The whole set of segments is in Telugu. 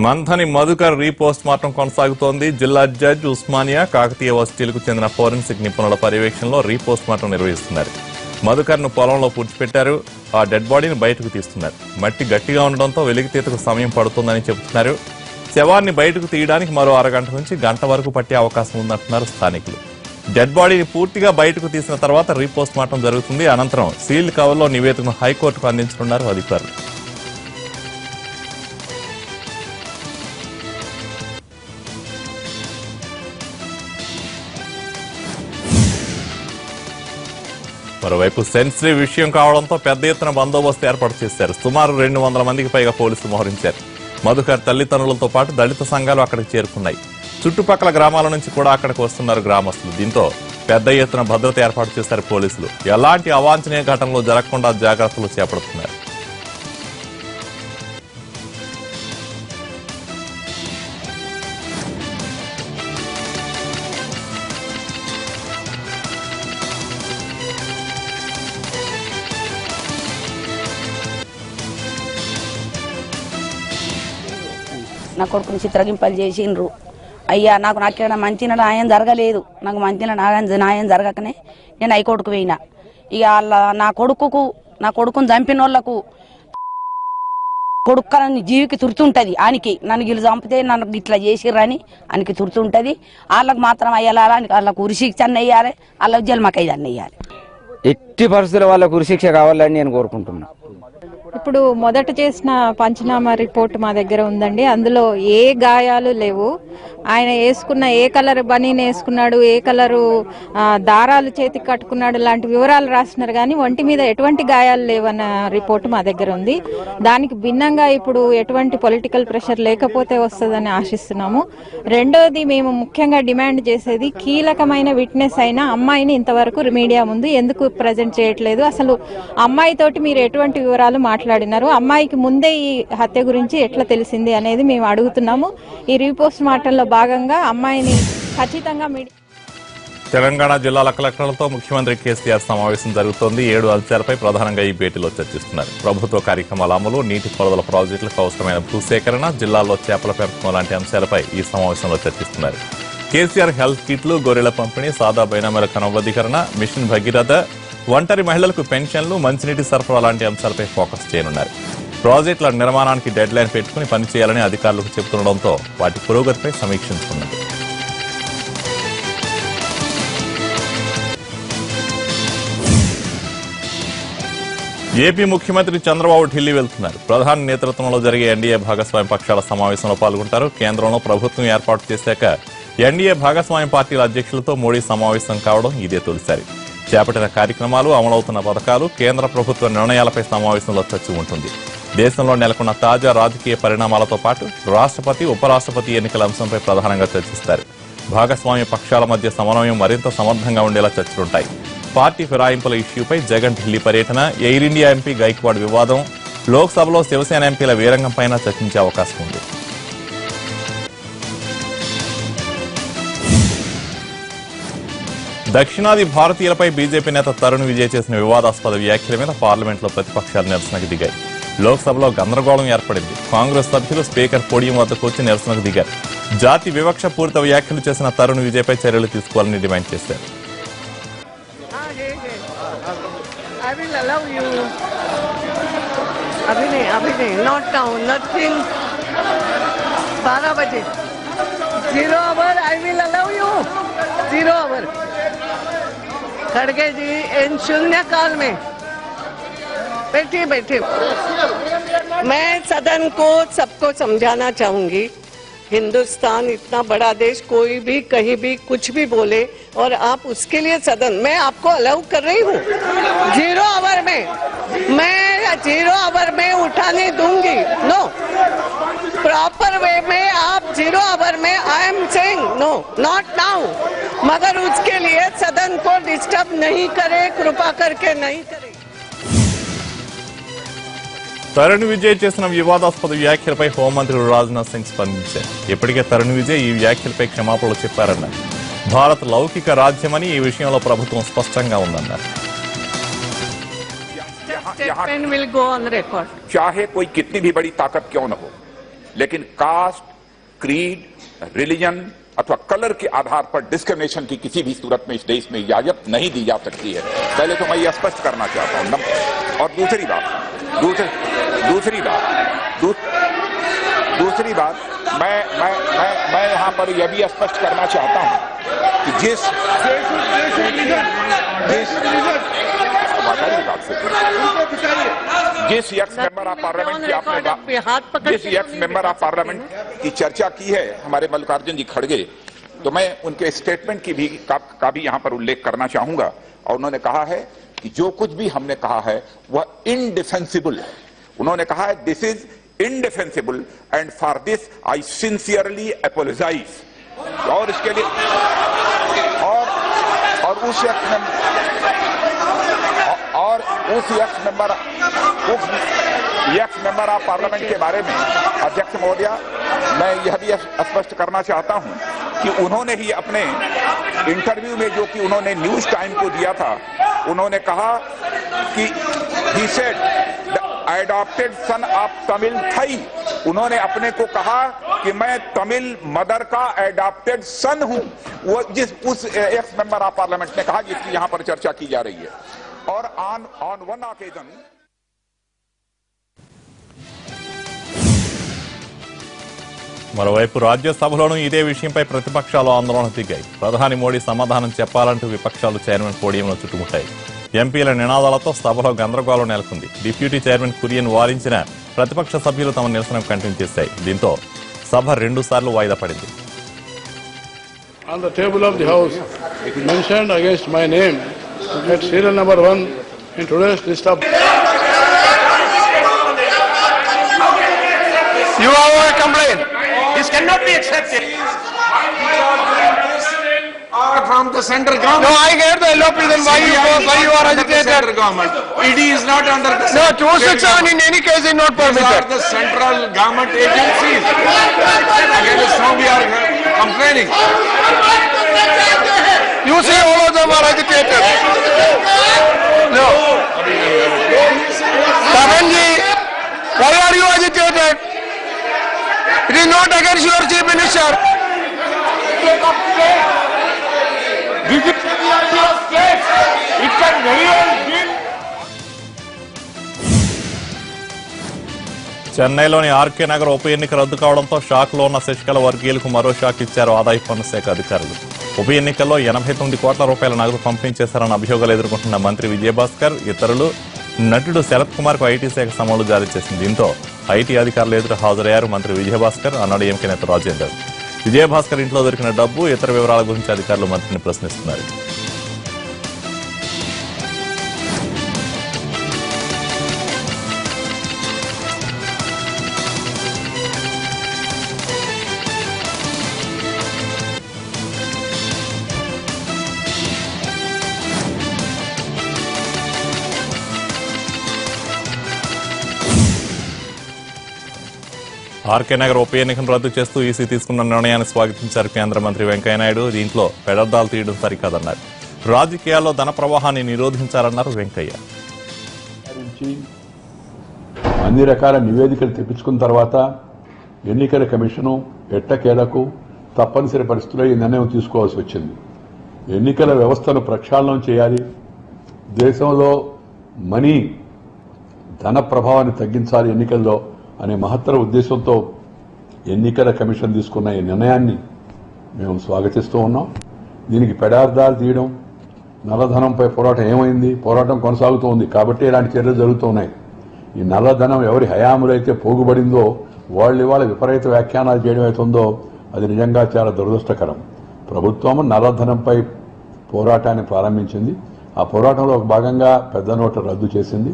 మంథని మధుకర్ రీపోస్ట్ మార్టం కొనసాగుతోంది. జిల్లా జడ్జి ఉస్మానియా కాకతీయ వర్సిటీలకు చెందిన ఫోరెన్సిక్ నిపుణుల పర్యవేక్షణలో రీపోస్ట్ మార్టం నిర్వహిస్తున్నారు. మధుకర్ను పొలంలో పూడ్చిపెట్టారు. ఆ డెడ్ బాడీని బయటకు తీస్తున్నారు. మట్టి గట్టిగా ఉండడంతో వెలికితీతకు సమయం పడుతుందని చెబుతున్నారు. శవాన్ని బయటకు తీయడానికి మరో అరగంట నుంచి గంట వరకు పట్టే అవకాశం ఉందంటున్నారు స్థానికులు. డెడ్ బాడీని పూర్తిగా బయటకు తీసిన తర్వాత రీపోస్ట్ మార్టం జరుగుతుంది. అనంతరం సీల్డ్ కవర్లో నివేదికను హైకోర్టుకు అందించనున్నారు అధికారులు. మరోవైపు సెన్సిటివ్ విషయం కావడంతో పెద్ద ఎత్తున బందోబస్తు ఏర్పాటు చేశారు. సుమారు 200 మందికి పైగా పోలీసులు మోహరించారు. మధుకర్ తల్లిదండ్రులతో పాటు దళిత సంఘాలు అక్కడికి చేరుకున్నాయి. చుట్టుపక్కల గ్రామాల నుంచి కూడా అక్కడికి వస్తున్నారు గ్రామస్తులు. దీంతో పెద్ద ఎత్తున భద్రత ఏర్పాటు చేశారు పోలీసులు. ఎలాంటి అవాంఛనీయ ఘటనలు జరగకుండా జాగ్రత్తలు చేపడుతున్నారు. నా కొడుకుని చిత్రగింపలు చేసిండ్రు. అయ్యా నాకు నాకేమైనా మంచి న్యాయం జరగలేదు. నాకు మంచి న్యాయం జరగకనే నేను హైకోర్టుకు పోయినా. ఇక వాళ్ళ నా కొడుకుని చంపిన వాళ్ళకు కొడుకుని జీవికి తుర్తుంటది. ఆయనకి నన్ను గిల్లు చంపితే నన్ను ఇట్లా చేసిర్రని ఆయనకి తుర్తుంటది. వాళ్ళకు మాత్రం అయ్యాలా, వాళ్ళకు ఉరిశిక్ష అన్న వేయాలి, వాళ్ళకి జన్మకైదు అన్న వేయాలి. ఎట్టి పరిస్థితుల్లో వాళ్ళకు ఉరిశిక్ష కావాలని నేను కోరుకుంటున్నా. ఇప్పుడు మొదట చేసిన పంచనామా రిపోర్ట్ మా దగ్గర ఉందండి. అందులో ఏ గాయాలు లేవు. ఆయన వేసుకున్న ఏ కలర్ బనీని వేసుకున్నాడు, ఏ కలరు దారాలు చేతికి కట్టుకున్నాడు లాంటి వివరాలు రాస్తున్నారు. కానీ ఒంటి మీద ఎటువంటి గాయాలు లేవన్న రిపోర్ట్ మా దగ్గర ఉంది. దానికి భిన్నంగా ఇప్పుడు ఎటువంటి పొలిటికల్ ప్రెషర్ లేకపోతే వస్తుందని ఆశిస్తున్నాము. రెండోది, మేము ముఖ్యంగా డిమాండ్ చేసేది కీలకమైన విట్నెస్ అయిన అమ్మాయిని ఇంతవరకు మీడియా ముందు ఎందుకు ప్రజెంట్ చేయట్లేదు? అసలు అమ్మాయితోటి మీరు ఎటువంటి వివరాలు మాట్లాడినారు? అమ్మాయికి ముందే ఈ హత్య గురించి ఎట్లా తెలిసింది అనేది మేము అడుగుతున్నాము. ఈ రీపోస్ట్ మార్టంలో భాగంగా అమ్మాయిని ఖచ్చితంగా తెలంగాణ జిల్లాల కలెక్టర్లతో ముఖ్యమంత్రి కేసీఆర్ సమావేశం జరుగుతోంది. 7 అంశాలపై ప్రధానంగా ఈ భేటీలో చర్చిస్తున్నారు. ప్రభుత్వ కార్యక్రమాల అమలు, నీటిపారుదల ప్రాజెక్టులకు అవసరమైన భూసేకరణ, జిల్లాల్లో చేపల పెంపకం లాంటి అంశాలపై ఈ సమావేశంలో చర్చిస్తున్నారు. కేసీఆర్ హెల్త్ కిట్లు, గొర్రెల పంపిణీ, సాదా బైనామాల క్రమబద్ధీకరణ, మిషన్ భగీరథ, ఒంటరి మహిళలకు పెన్షన్లు, మంచినీటి సరఫరా లాంటి అంశాలపై ఫోకస్ చేయనున్నారు. ప్రాజెక్టుల నిర్మాణానికి డెడ్ లైన్ పెట్టుకుని పనిచేయాలని అధికారులకు చెబుతుండడంతో వాటి పురోగతిపై సమీక్షించుకున్నారు. ఏపీ ముఖ్యమంత్రి చంద్రబాబు ఢిల్లీ వెళ్తున్నారు. ప్రధాని నేతృత్వంలో జరిగే ఎన్డీఏ భాగస్వామ్య పక్షాల సమావేశంలో పాల్గొంటారు. కేంద్రంలో ప్రభుత్వం ఏర్పాటు చేశాక ఎన్డీఏ భాగస్వామ్య పార్టీల అధ్యక్షులతో మోడీ సమావేశం కావడం ఇదే తొలిసారి. చేపట్టిన కార్యక్రమాలు, అమలవుతున్న పథకాలు, కేంద్ర ప్రభుత్వ నిర్ణయాలపై సమావేశంలో చర్చ ఉంటుంది. దేశంలో నెలకొన్న తాజా రాజకీయ పరిణామాలతో పాటు రాష్ట్రపతి, ఉపరాష్ట్రపతి ఎన్నికల అంశంపై ప్రధానంగా చర్చిస్తారు. భాగస్వామ్య పక్షాల మధ్య సమన్వయం మరింత సమర్థంగా ఉండేలా చర్చలుంటాయి. పార్టీ ఫిరాయింపుల ఇష్యూపై జగన్ ఢిల్లీ పర్యటన, ఎయిర్ ఇండియా ఎంపీ గైక్వాడ్ వివాదం, లోక్సభలో శివసేన ఎంపీల వీరంగంపైన చర్చించే అవకాశం ఉంది. దక్షిణాది భారతీయులపై బీజేపీ నేత తరుణ్ విజయ్ చేసిన వివాదాస్పద వ్యాఖ్యల మీద పార్లమెంట్లో ప్రతిపక్షాలు నిరసనకు దిగాయి. లోక్సభలో గందరగోళం ఏర్పడింది. కాంగ్రెస్ సభ్యులు స్పీకర్ పోడియం వద్దకు వచ్చి నిరసనకు దిగారు. జాతి వివక్ష పూరిత వ్యాఖ్యలు చేసిన తరుణ్ విజయ్ పై చర్యలు తీసుకోవాలని డిమాండ్ చేశారు. खड़गे जी इन शून्य काल में बैठिए मैं सदन को सबको समझाना चाहूंगी, हिंदुस्तान इतना बड़ा देश, कोई भी कहीं भी कुछ भी बोले और आप उसके लिए सदन मैं आपको अलाउ कर रही हूँ। 0 आवर में मैं 0 आवर में उठाने दूंगी। नो, प्रॉपर वे में आप 0 आवर में I am saying no, not now. मगर उसके लिए सदन को डिस्टर्ब नहीं करे, कृपा करके नहीं करे। తరుణ్ విజయ్ చేసిన వివాదాస్పద వ్యాఖ్యలపై హోంమంత్రి రాజ్నాథ్ సింగ్ స్పందించారు. ఇప్పటికే తరుణ్ విజయ్ ఈ వ్యాఖ్యలపై క్షమాపణలు చెప్పారన్నారు. భారత్ లౌకిక రాజ్యమని ఈ విషయంలో ప్రభుత్వం స్పష్టంగా ఉందన్నారు. चाहे कोई कितनी भी बड़ी ताकत क्यों न हो, लेकिन कास्ट, क्रीड, रिलीजन अथवा कलर के आधार पर डिस्क्रिमिनेशन की किसी भी सूरत में इस देश में इजाजत नहीं दी जा सकती है। पहले तो मैं ये स्पष्ट करना चाहता हूं। और दूसरी बात मैं यहां पर यह भी स्पष्ट करना चाहता हूं कि जिस एक्स मेंबर ऑफ पार्लियामेंट की आपने जिस एक्स मेंबर ऑफ पार्लियामेंट की चर्चा की है हमारे मल्लिकार्जुन जी खड़गे, तो मैं उनके स्टेटमेंट की भी का भी यहां पर उल्लेख करना चाहूंगा। और उन्होंने कहा है कि जो कुछ भी हमने कहा है वह इनडिफेंसिबल है। उन्होंने कहा है this is indefensible and for this I sincerely apologize। और इसके लिए और उस एक्स मेंबर ऑफ पार्लियामेंट के बारे में अध्यक्ष महोदय मैं यह भी स्पष्ट करना चाहता हूं कि उन्होंने ही अपने इंटरव्यू में जो कि उन्होंने न्यूज टाइम को दिया था, उन्होंने कहा कि he said adopted son of Tamil थई। उन्होंने अपने को कहा कि मैं तमिल मदर का एडॉप्टेड सन हूं। वो उस एक्स मेंबर ऑफ पार्लियामेंट ने कहा जिसकी यहां पर चर्चा की जा रही है। और ऑन वन ओकेजन మరోవైపు రాజ్యసభలోనూ ఇదే విషయంపై ప్రతిపక్షాలు ఆందోళన దిగాయి. ప్రధాని మోడీ సమాధానం చెప్పాలంటూ విపక్షాలు చైర్మన్ పోడియంలో చుట్టుముట్టాయి. ఎంపీల నినాదాలతో సభలో గందరగోళం నెలకొంది. డిప్యూటీ చైర్మన్ కురియన్ వారించిన ప్రతిపక్ష సభ్యులు తమ నిరసన కంటిన్యూ చేశాయి. దీంతో సభ 2 సార్లు వాయిదా పడింది. On the table of the house mentioned against my name at serial number 1 in today's list of you have a complaint. This cannot be accepted. From the central government. No, I get the LOP, then why you are agitated? Central government. It is not under the. No, 267 in any case is not permitted. These are the central government agencies. Against whom we are complaining. You say all of them are agitated. No. Sabanji, why are you agitated? It is not against your chief minister. చెన్నైలోని ఆర్కే నగర్ ఉప ఎన్నిక రద్దు కావడంతో షాక్ లో ఉన్న శశికళ వర్గీయులకు మరో షాక్ ఇచ్చారు ఆదాయ పన్ను శాఖ అధికారులు. ఉప ఎన్నికల్లో 89 కోట్ల రూపాయల నగదు పంపిణీ చేశారన్న అభియోగాలు ఎదుర్కొంటున్న మంత్రి విజయభాస్కర్, ఇతరులు నటుడు శరత్ కుమార్ కు ఐటీ శాఖ సమన్లు జారీ చేసింది. దీంతో ఐటీ అధికారులు ఎదురు హాజరయ్యారు మంత్రి విజయభాస్కర్, అన్నాడీఎంకే నేత రాజేందర్. విజయభాస్కర్ ఇంట్లో దొరికిన డబ్బు, ఇతర వివరాల గురించి అధికారులు మంత్రిని ప్రశ్నిస్తున్నారు. ఆర్కే నగర్ ఉప ఎన్నికను రద్దు చేస్తూ ఈసీ తీసుకున్న నిర్ణయాన్ని స్వాగతించారు కేంద్ర మంత్రి వెంకయ్యనాయుడు. దీంట్లో పెడర్థాలు తీయడం సరికాదన్నారు. రాజకీయాల్లో ధన ప్రవాహాన్ని నిరోధించారన్నారు వెంకయ్య. అన్ని రకాల నివేదికలు తెప్పించుకున్న తర్వాత ఎన్నికల కమిషను ఎట్టకేలకు తప్పనిసరి పరిస్థితుల్లో ఈ నిర్ణయం తీసుకోవాల్సి వచ్చింది. ఎన్నికల వ్యవస్థను ప్రక్షాళనం చేయాలి, దేశంలో ధన ప్రభావాన్ని తగ్గించాలి ఎన్నికల్లో అనే మహత్తర ఉద్దేశంతో ఎన్నికల కమిషన్ తీసుకున్న ఈ నిర్ణయాన్ని మేము స్వాగతిస్తూ ఉన్నాం. దీనికి పెడార్థాలు తీయడం, నల్లధనంపై పోరాటం ఏమైంది, పోరాటం కొనసాగుతూ ఉంది కాబట్టి ఇలాంటి చర్యలు జరుగుతున్నాయి. ఈ నల్లధనం ఎవరి హయాములైతే పోగుబడిందో వాళ్ళు ఇవాళ విపరీత వ్యాఖ్యానాలు చేయడం అవుతుందో అది నిజంగా చాలా దురదృష్టకరం. ప్రభుత్వం నల్లధనంపై పోరాటాన్ని ప్రారంభించింది. ఆ పోరాటంలో ఒక భాగంగా పెద్ద నోట్ల రద్దు చేసింది.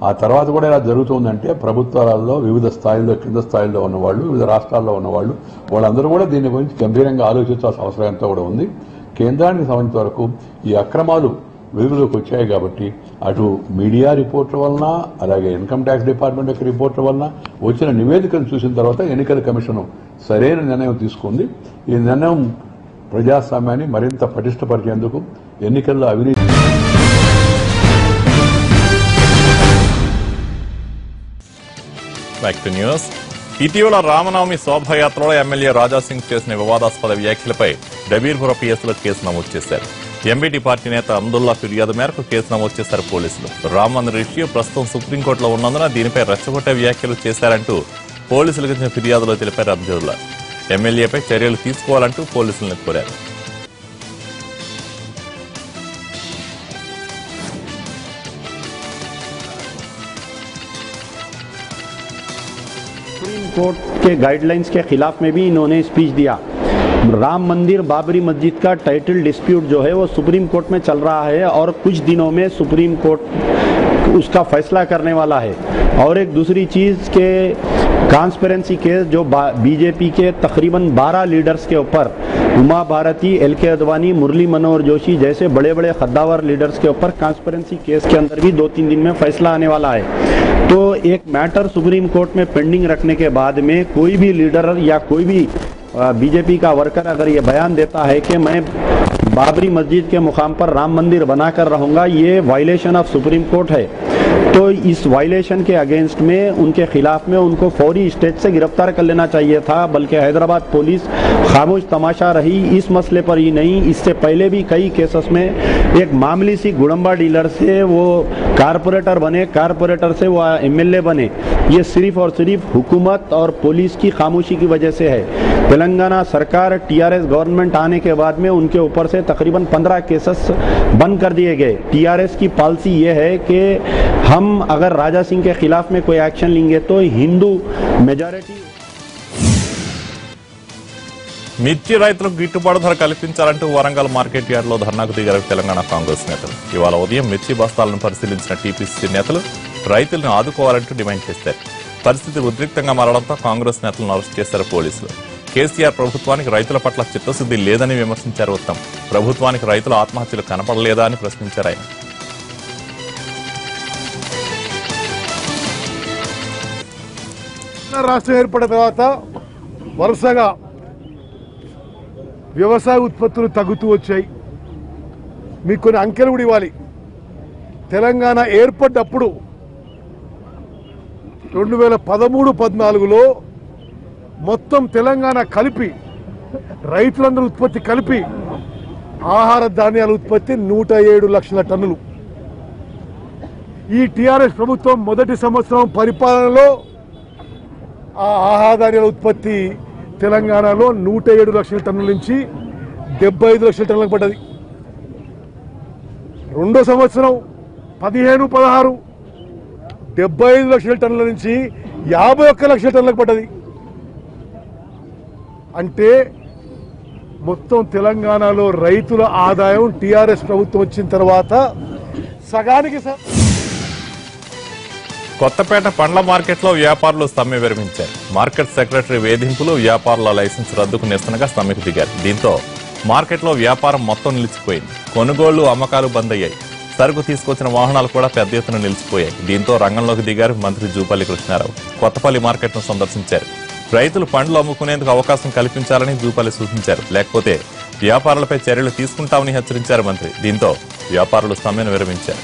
ఆ తర్వాత కూడా ఇలా జరుగుతుందంటే ప్రభుత్వాలలో వివిధ స్థాయిల్లో, కింద స్థాయిల్లో ఉన్నవాళ్ళు, వివిధ రాష్ట్రాల్లో ఉన్నవాళ్ళు వాళ్ళందరూ కూడా దీని గురించి గంభీరంగా ఆలోచించాల్సిన అవసరం ఎంతో కూడా ఉంది. కేంద్రానికి సంబంధించిన వరకు ఈ అక్రమాలు వెలుగులోకి వచ్చాయి కాబట్టి అటు మీడియా రిపోర్ట్ల వలన, అలాగే ఇన్కమ్ ట్యాక్స్ డిపార్ట్మెంట్ యొక్క రిపోర్ట్ల వలన వచ్చిన నివేదికను చూసిన తర్వాత ఎన్నికల కమిషన్ సరైన నిర్ణయం తీసుకుంది. ఈ నిర్ణయం ప్రజాస్వామ్యాన్ని మరింత పటిష్టపరిచేందుకు, ఎన్నికల్లో అవినీతి Back to news. ఇటీవల రామనవమి శోభాయాత్రలో ఎమ్మెల్యే రాజాసింగ్ చేసిన వివాదాస్పద వ్యాఖ్యలపై డబీర్పుర పిఎస్లో కేసు నమోదు చేశారు. ఎంబీటీ పార్టీ నేత అబ్దుల్లా ఫిర్యాదు మేరకు కేసు నమోదు చేశారు పోలీసులు. రామ మందిర్ ఇష్యూ ప్రస్తుతం సుప్రీంకోర్టులో ఉన్నందున దీనిపై రెచ్చగొట్టే వ్యాఖ్యలు చేశారంటూ పోలీసులకు ఇచ్చిన ఫిర్యాదులో తెలిపారు అబ్దుల్లా. ఎమ్మెల్యేపై చర్యలు తీసుకోవాలంటూ పోలీసులను కోరారు. सुप्रीम कोर्ट के गाइडलाइंस के खिलाफ में भी इन्होंने स्पीच दिया। राम मंदिर बाबरी मस्जिद का टाइटल डिस्प्यूट जो है वो सुप्रीम कोर्ट में चल रहा है और कुछ दिनों में सुप्रीम कोर्ट उसका फैसला करने वाला है। और एक दूसरी चीज़ के ट्रांसपेरेंसी केस जो बीजेपी के तकरीबन 12 लीडर्स के ऊपर, उमा भारती, एल.के. अडवाणी, मुरली मनोहर जोशी जैसे बड़े बड़े खद्दावर लीडर्स के ऊपर ट्रांसपेरेंसी केस के अंदर भी 2-3 दिन में फैसला आने वाला है। तो एक मैटर सुप्रीम कोर्ट में पेंडिंग रखने के बाद में कोई भी लीडर या कोई भी बीजेपी का वर्कर अगर ये बयान देता है कि मैं बाबरी मस्जिद के मुकाम पर राम मंदिर बनाकर रहूँगा, ये वायलेशन ऑफ सुप्रीम कोर्ट है। तो इस वायलेशन के अगेंस्ट में उनके खिलाफ में उनको फौरी स्टेज से गिरफ्तार कर लेना चाहिए था, बल्कि हैदराबाद पुलिस खामोश तमाशा रही इस मसले पर ही नहीं, इससे पहले भी कई केसेस में एक मामूली सी गुड़म्बा डीलर से वो कारपोरेटर बने, कारपोरेटर से वो एमएलए बने। ये सिर्फ और सिर्फ हुकूमत और पुलिस की खामोशी की वजह से है। तेलंगाना सरकार टीआरएस गवर्नमेंट आने के बाद में उनके ऊपर से तकरीबन 15 केसेस बंद कर दिए गए। टीआरएस की पॉलिसी ये है कि हम अगर राजा सिंह के खिलाफ में कोई एक्शन लेंगे तो हिंदू मेजॉरिटी। మిర్చి రైతులకు గిట్టుబాటు ధర కల్పించాలంటూ వరంగల్ మార్కెట్ యార్డ్లో ధర్నాకు దిగారు తెలంగాణ కాంగ్రెస్ నేతలు. ఇవాళ ఉదయం మిర్చి బస్తాలను పరిశీలించిన టీపీసీసీ నేతలు రైతులను ఆదుకోవాలంటూ డిమాండ్ చేశారు. పరిస్థితి ఉద్రిక్తంగా మారడంతో కాంగ్రెస్ నేతలను అరెస్ట్ చేశారు పోలీసులు. కేసీఆర్ ప్రభుత్వానికి రైతుల పట్ల చిత్తశుద్ధి లేదని విమర్శించారు ఉత్తమ్. ప్రభుత్వానికి రైతుల ఆత్మహత్యలు కనపడలేదా అని ప్రశ్నించారు ఆయన. రాష్ట్రం ఏర్పడిన తర్వాత వరుసగా వ్యవసాయ ఉత్పత్తులు తగ్గుతూ వచ్చాయి. మీకు కొన్ని అంకెలు కూడా ఇవ్వాలి. తెలంగాణ ఏర్పడ్డప్పుడు 2013-14లో మొత్తం తెలంగాణ కలిపి రైతులందరూ ఉత్పత్తి కలిపి ఆహార ధాన్యాల ఉత్పత్తి 107 లక్షల టన్నులు. ఈ టీఆర్ఎస్ ప్రభుత్వం మొదటి సంవత్సరం పరిపాలనలో ఆ ఆహార ధాన్యాల ఉత్పత్తి తెలంగాణలో 107 లక్షల టన్నుల నుంచి 75 లక్షల టన్నులకు పడ్డది. రెండో సంవత్సరం 15-16 75 లక్షల టన్నుల నుంచి 51 లక్షల టన్నులకు పడ్డది. అంటే మొత్తం తెలంగాణలో రైతుల ఆదాయం టీఆర్ఎస్ ప్రభుత్వం వచ్చిన తర్వాత సగానికి కొత్తపేట పండ్ల మార్కెట్లో వ్యాపారులు సమ్మె విరమించారు. మార్కెట్ సెక్రటరీ వేధింపులు, వ్యాపారుల లైసెన్స్ రద్దుకు నిరసనగా సమ్మెకు దిగారు. దీంతో మార్కెట్లో వ్యాపారం మొత్తం నిలిచిపోయింది. కొనుగోళ్లు, అమ్మకాలు బంద్ అయ్యాయి. సరుకు తీసుకొచ్చిన వాహనాలు కూడా పెద్ద ఎత్తున నిలిచిపోయాయి. దీంతో రంగంలోకి దిగారు మంత్రి జూపల్లి కృష్ణారావు. కొత్తపల్లి మార్కెట్ను సందర్శించారు. రైతులు పండ్లు అమ్ముకునేందుకు అవకాశం కల్పించాలని జూపల్లి సూచించారు. లేకపోతే వ్యాపారులపై చర్యలు తీసుకుంటామని హెచ్చరించారు మంత్రి. దీంతో వ్యాపారులు సమ్మెను విరమించారు.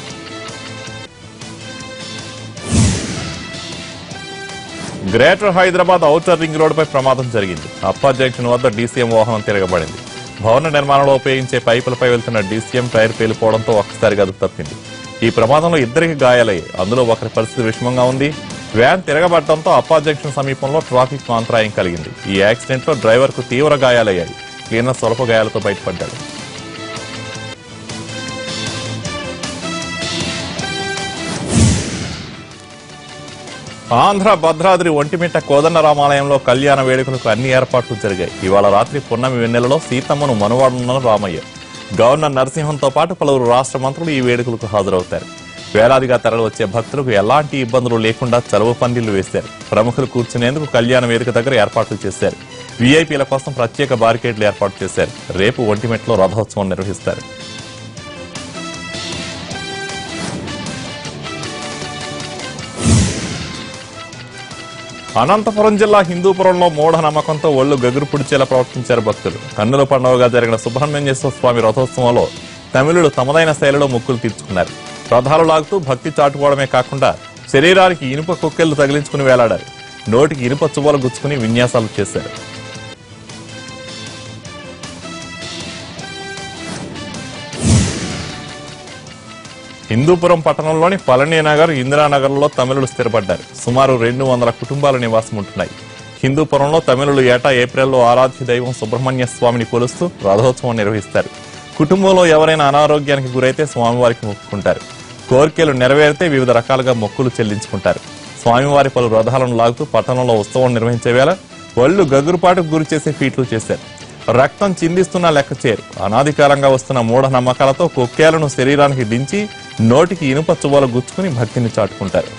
గ్రేటర్ హైదరాబాద్ ఔటర్ రింగ్ రోడ్డుపై ప్రమాదం జరిగింది. అప్పా జంక్షన్ వద్ద డీసీఎం వాహనం తిరగబడింది. భవన నిర్మాణంలో ఉపయోగించే పైపులపై వెళ్తున్న డీసీఎం టైర్ పేలిపోవడంతో ఒక్కసారిగా అదుపు తప్పింది. ఈ ప్రమాదంలో ఇద్దరికి గాయాలయ్యాయి. అందులో ఒకరి పరిస్థితి విషమంగా ఉంది. వ్యాన్ తిరగబడటంతో అప్పా జంక్షన్ సమీపంలో ట్రాఫిక్ అంతరాయం కలిగింది. ఈ యాక్సిడెంట్ లో డ్రైవర్ కు తీవ్ర గాయాలయ్యాయి. క్లీనర్ స్వల్ప గాయాలతో బయటపడ్డాడు. ఆంధ్ర భద్రాద్రి ఒంటిమిట్ట కోదండరామాలయంలో కళ్యాణ వేడుకలకు అన్ని ఏర్పాట్లు జరిగాయి. ఇవాళ రాత్రి పున్నమి వెన్నెలలో సీతమ్మను మనువాడనున్న రామయ్య, గవర్నర్ నరసింహంతో పాటు పలువురు రాష్ట్ర మంత్రులు ఈ వేడుకలకు హాజరవుతారు. వేలాదిగా తరలి వచ్చే భక్తులకు ఎలాంటి ఇబ్బందులు లేకుండా చలువ పందిళ్లు వేశారు. ప్రముఖులు కూర్చునేందుకు కళ్యాణ వేదిక దగ్గర ఏర్పాట్లు చేశారు. వీఐపీల కోసం ప్రత్యేక బారికేడ్లు ఏర్పాటు చేశారు. రేపు ఒంటిమిట్టలో రథోత్సవం నిర్వహిస్తారు. అనంతపురం జిల్లా హిందూపురంలో మూఢ నమ్మకంతో ఒళ్లు గగురు పుడిచేలా ప్రవర్తించారు భక్తులు. కన్నుల పండుగగా జరిగిన సుబ్రహ్మణ్యేశ్వర స్వామి రథోత్సవంలో తమిళులు తమదైన శైలిలో మొక్కులు తీర్చుకున్నారు. రథాలు లాగుతూ భక్తి చాటుకోవడమే కాకుండా శరీరానికి ఇనుప కుక్కెళ్లు తగిలించుకుని వేలాడారు. నోటికి ఇనుప చువ్వలు గుచ్చుకుని విన్యాసాలు చేశారు. హిందూపురం పట్టణంలోని పళనినగర్, ఇందిరానగర్లో తమిళులు స్థిరపడ్డారు. సుమారు 200 కుటుంబాలు నివాసం ఉంటున్నాయి. హిందూపురంలో తమిళులు ఏటా ఏప్రిల్లో ఆరాధ్య దైవం సుబ్రహ్మణ్య స్వామిని కొలుస్తూ రథోత్సవం నిర్వహిస్తారు. కుటుంబంలో ఎవరైనా అనారోగ్యానికి గురైతే స్వామివారికి మొక్కుకుంటారు. కోరికలు నెరవేరితే వివిధ రకాలుగా మొక్కులు చెల్లించుకుంటారు. స్వామివారి పలు రథాలను లాగుతూ పట్టణంలో ఉత్సవం నిర్వహించే వేళ ఒళ్ళు గగురుపాటుకు గురి చేసే ఫీట్లు చేశారు. రక్తం చిందిస్తున్న లెక్క చేరు. అనాదికాలంగా వస్తున్న మూఢ నమ్మకాలతో కొక్కేలను శరీరానికి దించి నోటికి ఇనుప చువ్వలు గుచ్చుకుని భక్తిని చాటుకుంటారు.